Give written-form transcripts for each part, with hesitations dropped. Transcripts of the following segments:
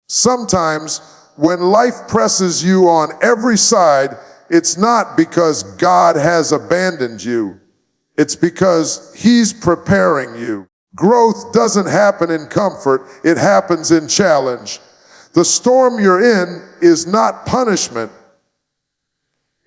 Sometimes when life presses you on every side, it's not because God has abandoned you. It's because He's preparing you. Growth doesn't happen in comfort, it happens in challenge. The storm you're in is not punishment,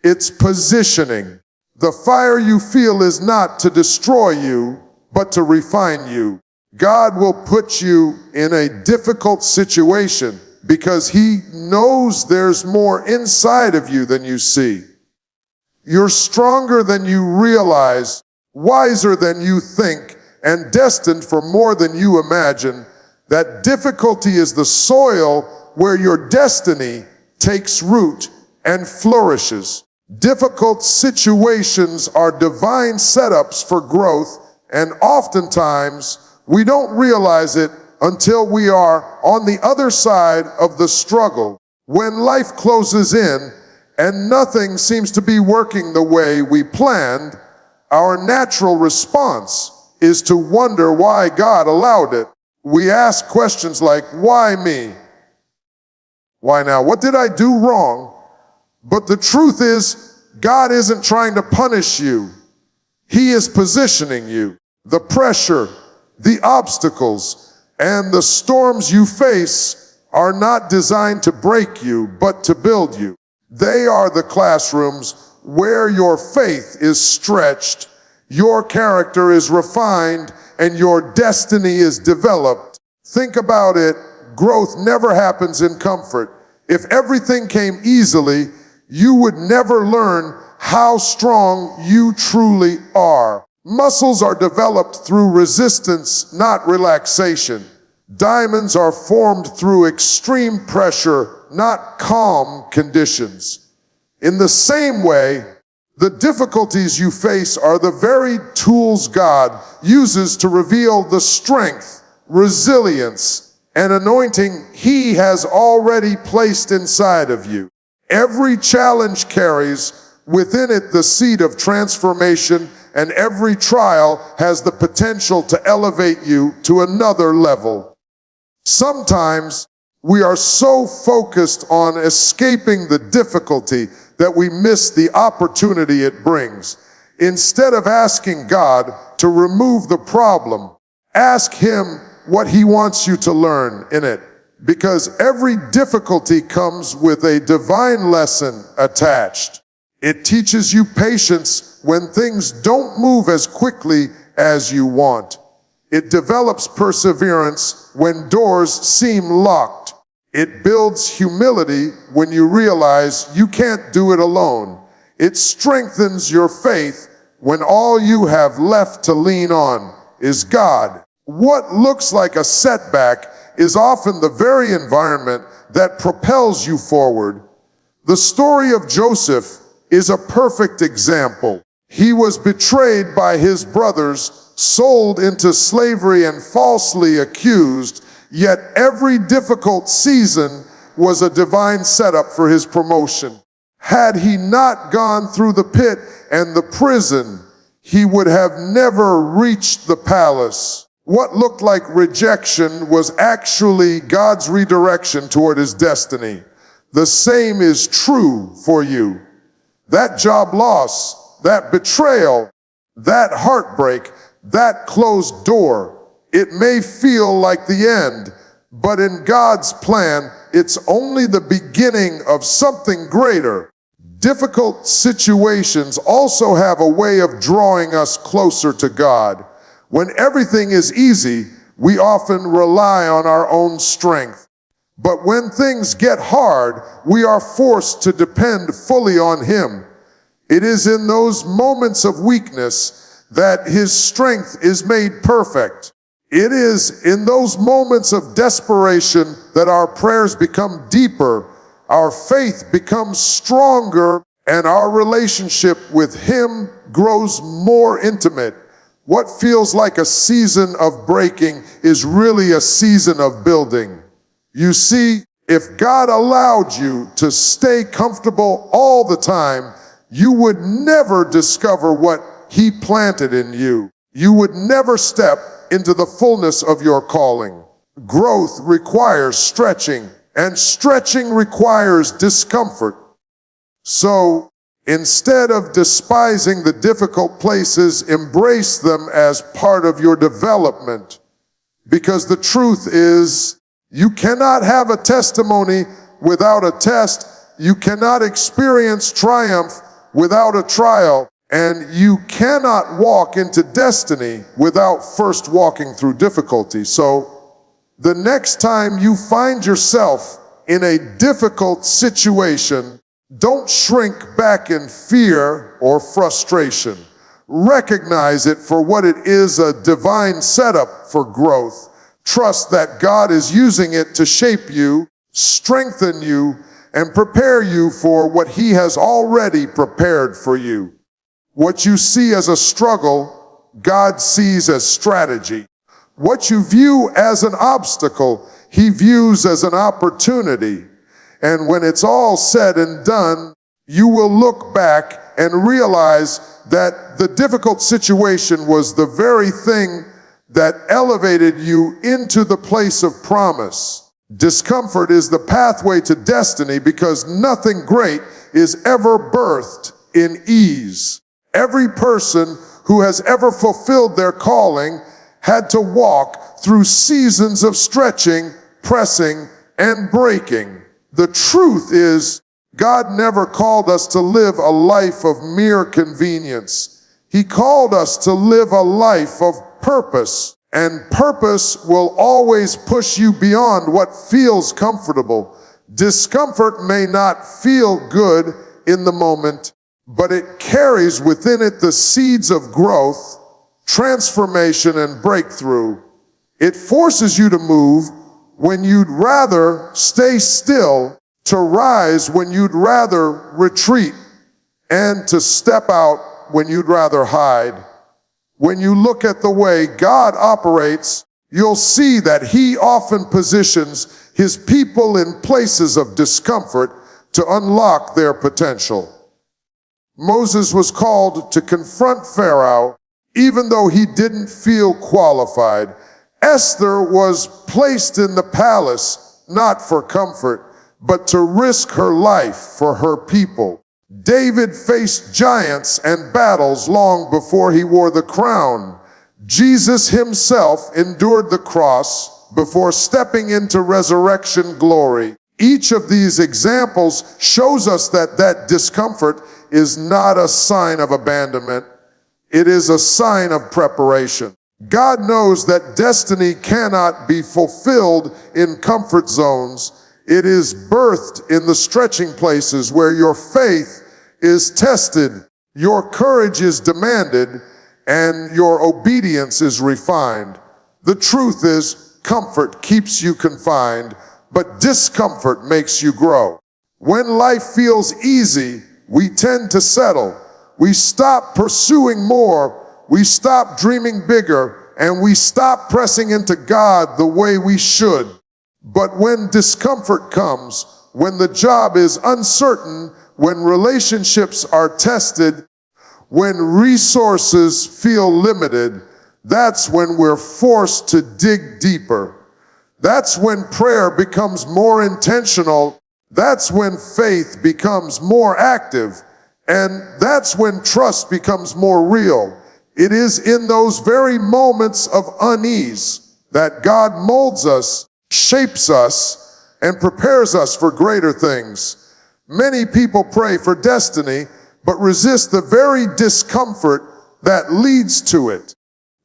it's positioning. The fire you feel is not to destroy you, but to refine you. God will put you in a difficult situation because He knows there's more inside of you than you see. You're stronger than you realize, wiser than you think, and destined for more than you imagine. That difficulty is the soil where your destiny takes root and flourishes. Difficult situations are divine setups for growth, and oftentimes we don't realize it until we are on the other side of the struggle. When life closes in and nothing seems to be working the way we planned, our natural response is to wonder why God allowed it. We ask questions like, why me? Why now? What did I do wrong? But the truth is, God isn't trying to punish you. He is positioning you. The pressure, the obstacles, and the storms you face are not designed to break you, but to build you. They are the classrooms where your faith is stretched, your character is refined, and your destiny is developed. Think about it. Growth never happens in comfort. If everything came easily, you would never learn how strong you truly are. Muscles are developed through resistance, not relaxation. Diamonds are formed through extreme pressure, not calm conditions. In the same way, the difficulties you face are the very tools God uses to reveal the strength, resilience, and anointing He has already placed inside of you. Every challenge carries within it the seed of transformation, and every trial has the potential to elevate you to another level. Sometimes we are so focused on escaping the difficulty that we miss the opportunity it brings. Instead of asking God to remove the problem, ask Him what He wants you to learn in it. Because every difficulty comes with a divine lesson attached. It teaches you patience when things don't move as quickly as you want. It develops perseverance when doors seem locked. It builds humility when you realize you can't do it alone. It strengthens your faith when all you have left to lean on is God. What looks like a setback is often the very environment that propels you forward. The story of Joseph is a perfect example. He was betrayed by his brothers, sold into slavery, and falsely accused, yet every difficult season was a divine setup for his promotion. Had he not gone through the pit and the prison, he would have never reached the palace. What looked like rejection was actually God's redirection toward his destiny. The same is true for you. That job loss, that betrayal, that heartbreak, that closed door, it may feel like the end, but in God's plan, it's only the beginning of something greater. Difficult situations also have a way of drawing us closer to God. When everything is easy, we often rely on our own strength. But when things get hard, we are forced to depend fully on Him. It is in those moments of weakness that His strength is made perfect. It is in those moments of desperation that our prayers become deeper, our faith becomes stronger, and our relationship with Him grows more intimate. What feels like a season of breaking is really a season of building. You see, if God allowed you to stay comfortable all the time, you would never discover what He planted in you. You would never step into the fullness of your calling. Growth requires stretching, and stretching requires discomfort. So instead of despising the difficult places, embrace them as part of your development. Because the truth is, you cannot have a testimony without a test. You cannot experience triumph without a trial. And you cannot walk into destiny without first walking through difficulty. So the next time you find yourself in a difficult situation, don't shrink back in fear or frustration. Recognize it for what it is, a divine setup for growth. Trust that God is using it to shape you, strengthen you, and prepare you for what He has already prepared for you. What you see as a struggle, God sees as strategy. What you view as an obstacle, He views as an opportunity. And when it's all said and done, you will look back and realize that the difficult situation was the very thing that elevated you into the place of promise. Discomfort is the pathway to destiny because nothing great is ever birthed in ease. Every person who has ever fulfilled their calling had to walk through seasons of stretching, pressing, and breaking. The truth is, God never called us to live a life of mere convenience. He called us to live a life of purpose, and purpose will always push you beyond what feels comfortable. Discomfort may not feel good in the moment, but it carries within it the seeds of growth, transformation, and breakthrough. It forces you to move when you'd rather stay still, to rise when you'd rather retreat, and to step out when you'd rather hide. When you look at the way God operates, you'll see that He often positions His people in places of discomfort to unlock their potential. Moses was called to confront Pharaoh, even though he didn't feel qualified. Esther was placed in the palace, not for comfort, but to risk her life for her people. David faced giants and battles long before he wore the crown. Jesus Himself endured the cross before stepping into resurrection glory. Each of these examples shows us that discomfort is not a sign of abandonment. It is a sign of preparation. God knows that destiny cannot be fulfilled in comfort zones. It is birthed in the stretching places where your faith is tested, your courage is demanded, and your obedience is refined. The truth is, comfort keeps you confined, but discomfort makes you grow. When life feels easy, we tend to settle. We stop pursuing more, we stop dreaming bigger, and we stop pressing into God the way we should. But when discomfort comes, when the job is uncertain, when relationships are tested, when resources feel limited, that's when we're forced to dig deeper. That's when prayer becomes more intentional. That's when faith becomes more active. And that's when trust becomes more real. It is in those very moments of unease that God molds us, shapes us, and prepares us for greater things. Many people pray for destiny, but resist the very discomfort that leads to it.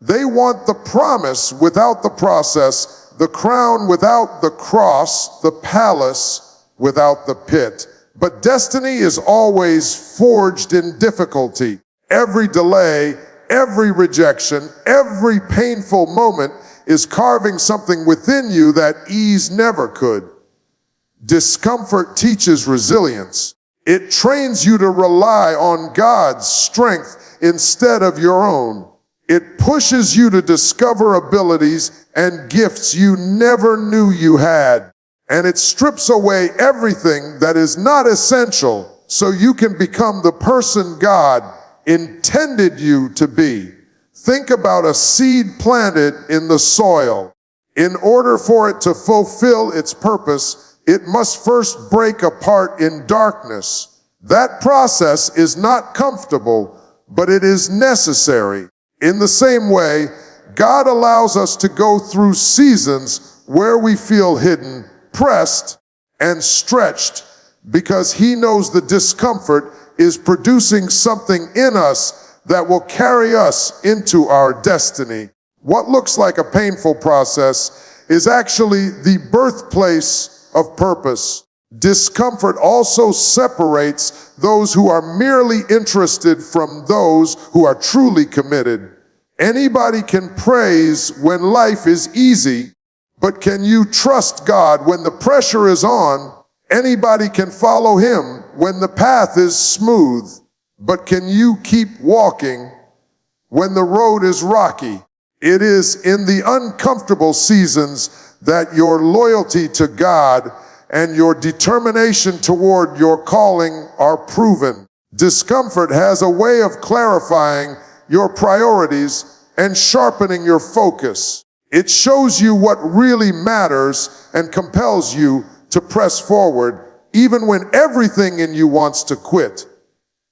They want the promise without the process, the crown without the cross, the palace without the pit. But destiny is always forged in difficulty. Every delay, every rejection, every painful moment is carving something within you that ease never could. Discomfort teaches resilience. It trains you to rely on God's strength instead of your own. It pushes you to discover abilities and gifts you never knew you had. And it strips away everything that is not essential so you can become the person God intended you to be. Think about a seed planted in the soil. In order for it to fulfill its purpose, it must first break apart in darkness. That process is not comfortable, but it is necessary. In the same way, God allows us to go through seasons where we feel hidden, pressed, and stretched, because He knows the discomfort is producing something in us that will carry us into our destiny. What looks like a painful process is actually the birthplace of purpose. Discomfort also separates those who are merely interested from those who are truly committed. Anybody can praise when life is easy, but can you trust God when the pressure is on? Anybody can follow Him when the path is smooth, but can you keep walking when the road is rocky? It is in the uncomfortable seasons that your loyalty to God and your determination toward your calling are proven. Discomfort has a way of clarifying your priorities and sharpening your focus. It shows you what really matters and compels you to press forward, even when everything in you wants to quit.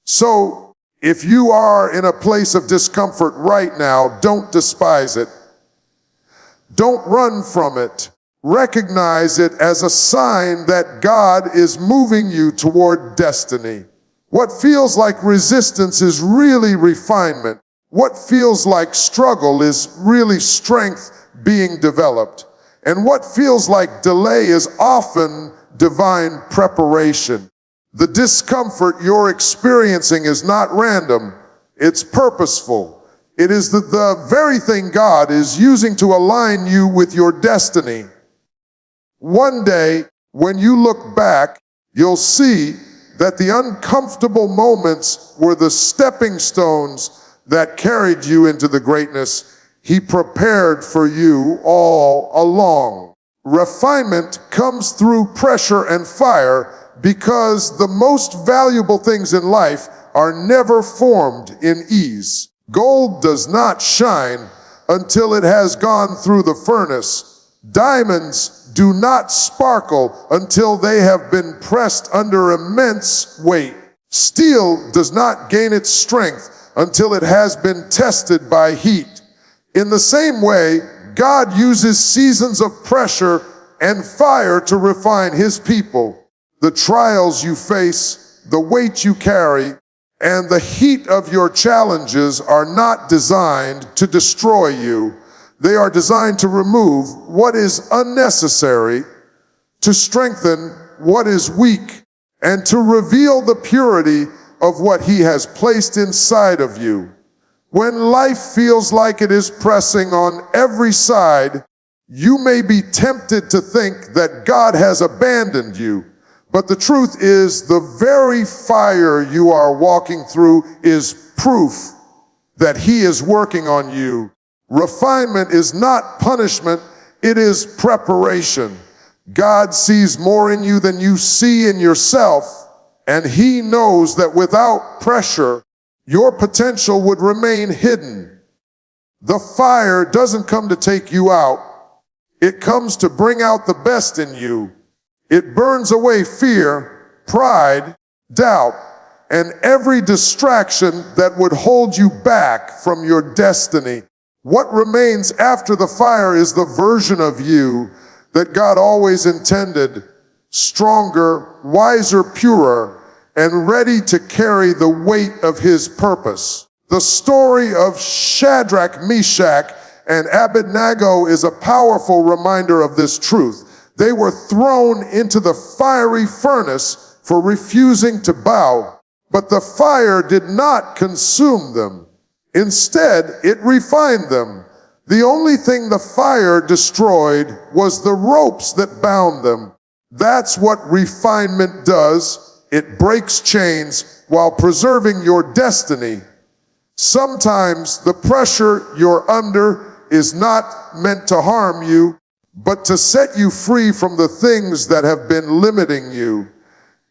So, if you are in a place of discomfort right now, don't despise it. Don't run from it. Recognize it as a sign that God is moving you toward destiny. What feels like resistance is really refinement. What feels like struggle is really strength being developed. And what feels like delay is often divine preparation. The discomfort you're experiencing is not random. It's purposeful. It is the very thing God is using to align you with your destiny. One day, when you look back, you'll see that the uncomfortable moments were the stepping stones that carried you into the greatness He prepared for you all along. Refinement comes through pressure and fire, because the most valuable things in life are never formed in ease. Gold does not shine until it has gone through the furnace. Diamonds do not sparkle until they have been pressed under immense weight. Steel does not gain its strength until it has been tested by heat. In the same way, God uses seasons of pressure and fire to refine His people. The trials you face, the weight you carry, and the heat of your challenges are not designed to destroy you. They are designed to remove what is unnecessary, to strengthen what is weak, and to reveal the purity of what He has placed inside of you. When life feels like it is pressing on every side, you may be tempted to think that God has abandoned you. But the truth is, the very fire you are walking through is proof that He is working on you. Refinement is not punishment, it is preparation. God sees more in you than you see in yourself, and He knows that without pressure, your potential would remain hidden. The fire doesn't come to take you out. It comes to bring out the best in you. It burns away fear, pride, doubt, and every distraction that would hold you back from your destiny. What remains after the fire is the version of you that God always intended, stronger, wiser, purer, and ready to carry the weight of His purpose. The story of Shadrach, Meshach, and Abednego is a powerful reminder of this truth. They were thrown into the fiery furnace for refusing to bow, but the fire did not consume them. Instead, it refined them. The only thing the fire destroyed was the ropes that bound them. That's what refinement does. It breaks chains while preserving your destiny. Sometimes the pressure you're under is not meant to harm you, but to set you free from the things that have been limiting you.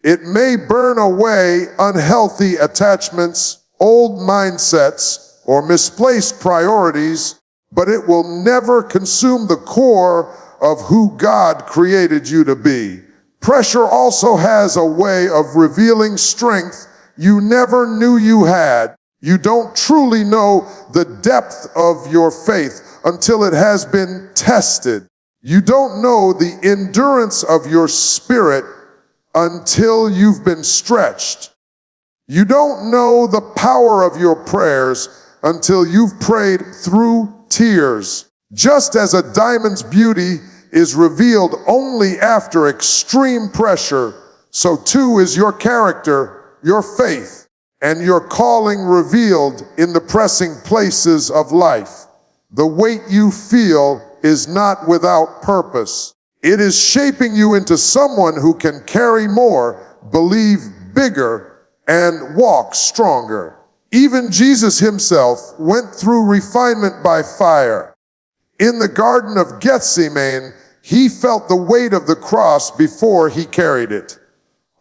It may burn away unhealthy attachments, old mindsets, or misplaced priorities, but it will never consume the core of who God created you to be. Pressure also has a way of revealing strength you never knew you had. You don't truly know the depth of your faith until it has been tested. You don't know the endurance of your spirit until you've been stretched. You don't know the power of your prayers until you've prayed through tears. Just as a diamond's beauty is revealed only after extreme pressure, so too is your character, your faith, and your calling revealed in the pressing places of life. The weight you feel is not without purpose. It is shaping you into someone who can carry more, believe bigger, and walk stronger. Even Jesus himself went through refinement by fire. In the Garden of Gethsemane, he felt the weight of the cross before he carried it.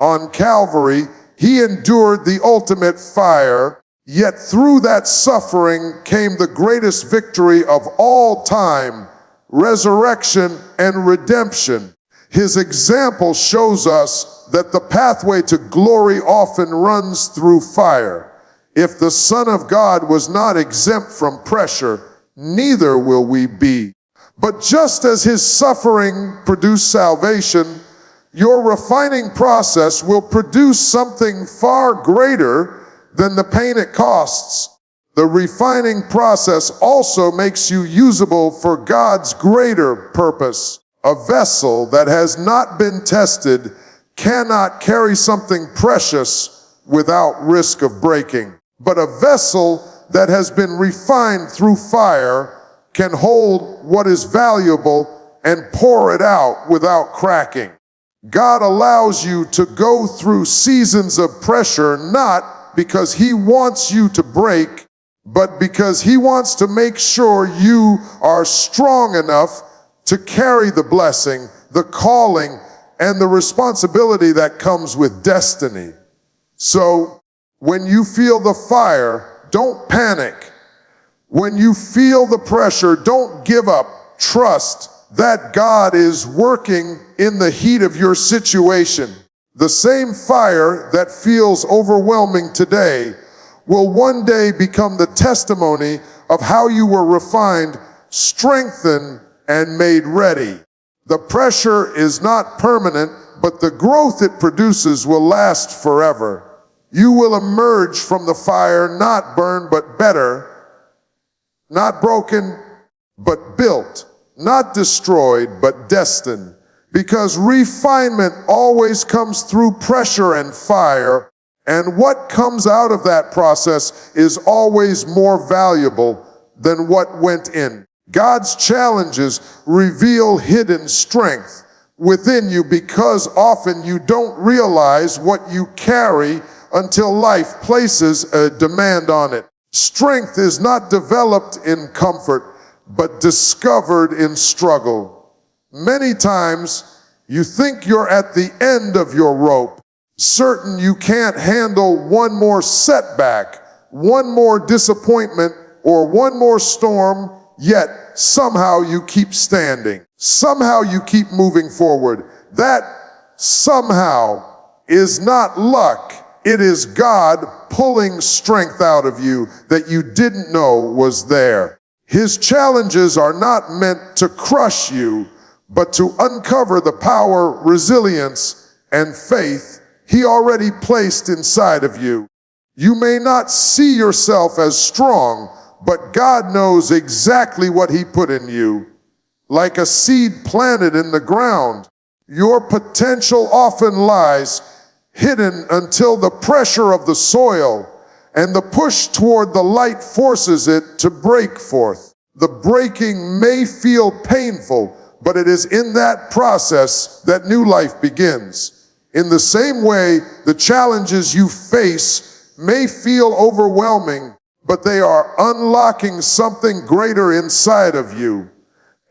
On Calvary, he endured the ultimate fire, yet through that suffering came the greatest victory of all time, resurrection and redemption. His example shows us that the pathway to glory often runs through fire. If the Son of God was not exempt from pressure, neither will we be. But just as his suffering produced salvation, your refining process will produce something far greater than the pain it costs. The refining process also makes you usable for God's greater purpose. A vessel that has not been tested cannot carry something precious without risk of breaking. But a vessel that has been refined through fire can hold what is valuable and pour it out without cracking. God allows you to go through seasons of pressure not because he wants you to break, but because he wants to make sure you are strong enough to carry the blessing, the calling, and the responsibility that comes with destiny. So when you feel the fire, don't panic. When you feel the pressure, don't give up. Trust that God is working in the heat of your situation. The same fire that feels overwhelming today will one day become the testimony of how you were refined, strengthened, and made ready. The pressure is not permanent, but the growth it produces will last forever. You will emerge from the fire not burned but better, not broken but built, not destroyed but destined. Because refinement always comes through pressure and fire, and what comes out of that process is always more valuable than what went in. God's challenges reveal hidden strength within you because often you don't realize what you carry until life places a demand on it. Strength is not developed in comfort, but discovered in struggle. Many times you think you're at the end of your rope, certain you can't handle one more setback, one more disappointment, or one more storm, yet somehow you keep standing. Somehow you keep moving forward. That somehow is not luck. It is God pulling strength out of you that you didn't know was there. His challenges are not meant to crush you, but to uncover the power, resilience, and faith he already placed inside of you. You may not see yourself as strong, but God knows exactly what he put in you. Like a seed planted in the ground, your potential often lies hidden until the pressure of the soil and the push toward the light forces it to break forth. The breaking may feel painful, but it is in that process that new life begins. In the same way, the challenges you face may feel overwhelming, but they are unlocking something greater inside of you.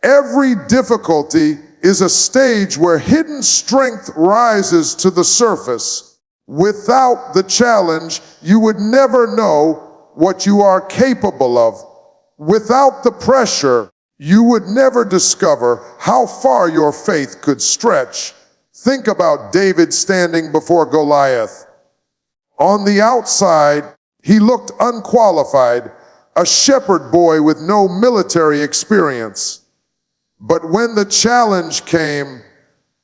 Every difficulty is a stage where hidden strength rises to the surface. Without the challenge, you would never know what you are capable of. Without the pressure, you would never discover how far your faith could stretch. Think about David standing before Goliath. On the outside, he looked unqualified, a shepherd boy with no military experience. But when the challenge came,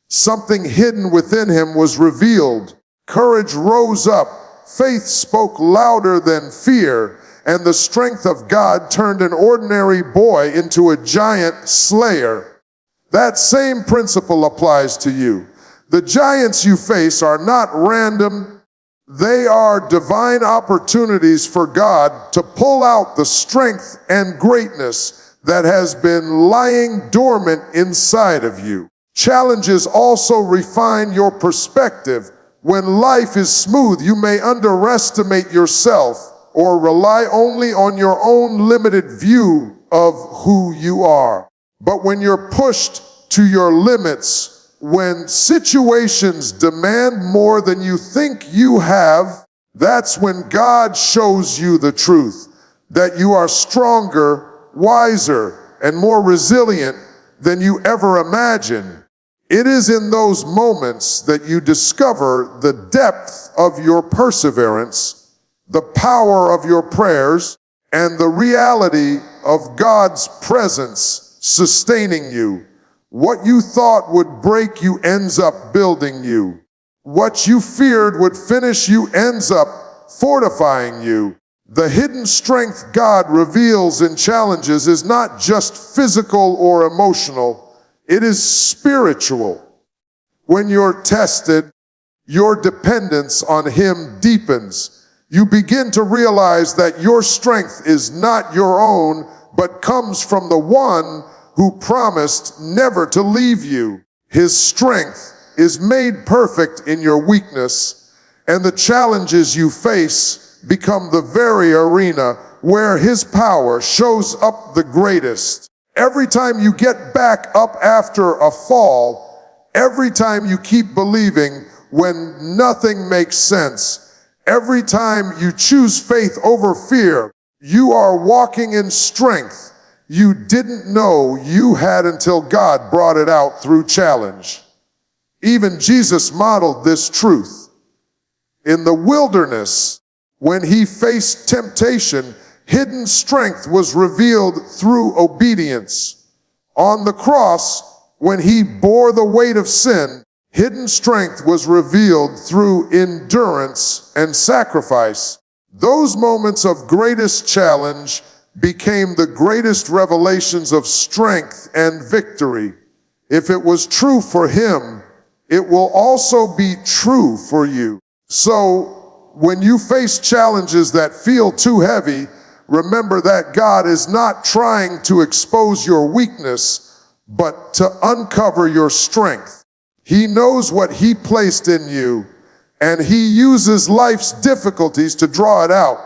something hidden within him was revealed. Courage rose up, faith spoke louder than fear, and the strength of God turned an ordinary boy into a giant slayer. That same principle applies to you. The giants you face are not random. They are divine opportunities for God to pull out the strength and greatness that has been lying dormant inside of you. Challenges also refine your perspective. When life is smooth, you may underestimate yourself or rely only on your own limited view of who you are. But when you're pushed to your limits, when situations demand more than you think you have, that's when God shows you the truth, that you are stronger, wiser, and more resilient than you ever imagined. It is in those moments that you discover the depth of your perseverance, the power of your prayers, and the reality of God's presence sustaining you. What you thought would break you ends up building you. What you feared would finish you ends up fortifying you. The hidden strength God reveals in challenges is not just physical or emotional, it is spiritual. When you're tested, your dependence on Him deepens. You begin to realize that your strength is not your own, but comes from the one who promised never to leave you. His strength is made perfect in your weakness, and the challenges you face become the very arena where His power shows up the greatest. Every time you get back up after a fall, every time you keep believing when nothing makes sense, every time you choose faith over fear, you are walking in strength you didn't know you had until God brought it out through challenge. Even Jesus modeled this truth. In the wilderness, when He faced temptation, hidden strength was revealed through obedience. On the cross, when He bore the weight of sin, hidden strength was revealed through endurance and sacrifice. Those moments of greatest challenge became the greatest revelations of strength and victory. If it was true for Him, it will also be true for you. So, when you face challenges that feel too heavy, remember that God is not trying to expose your weakness, but to uncover your strength. He knows what He placed in you, and He uses life's difficulties to draw it out.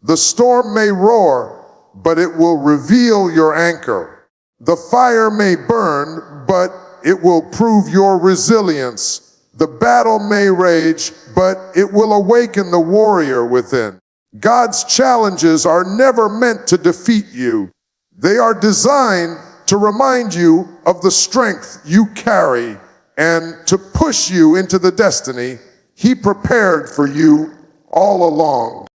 The storm may roar, but it will reveal your anchor. The fire may burn, but it will prove your resilience. The battle may rage, but it will awaken the warrior within. God's challenges are never meant to defeat you. They are designed to remind you of the strength you carry and to push you into the destiny He prepared for you all along.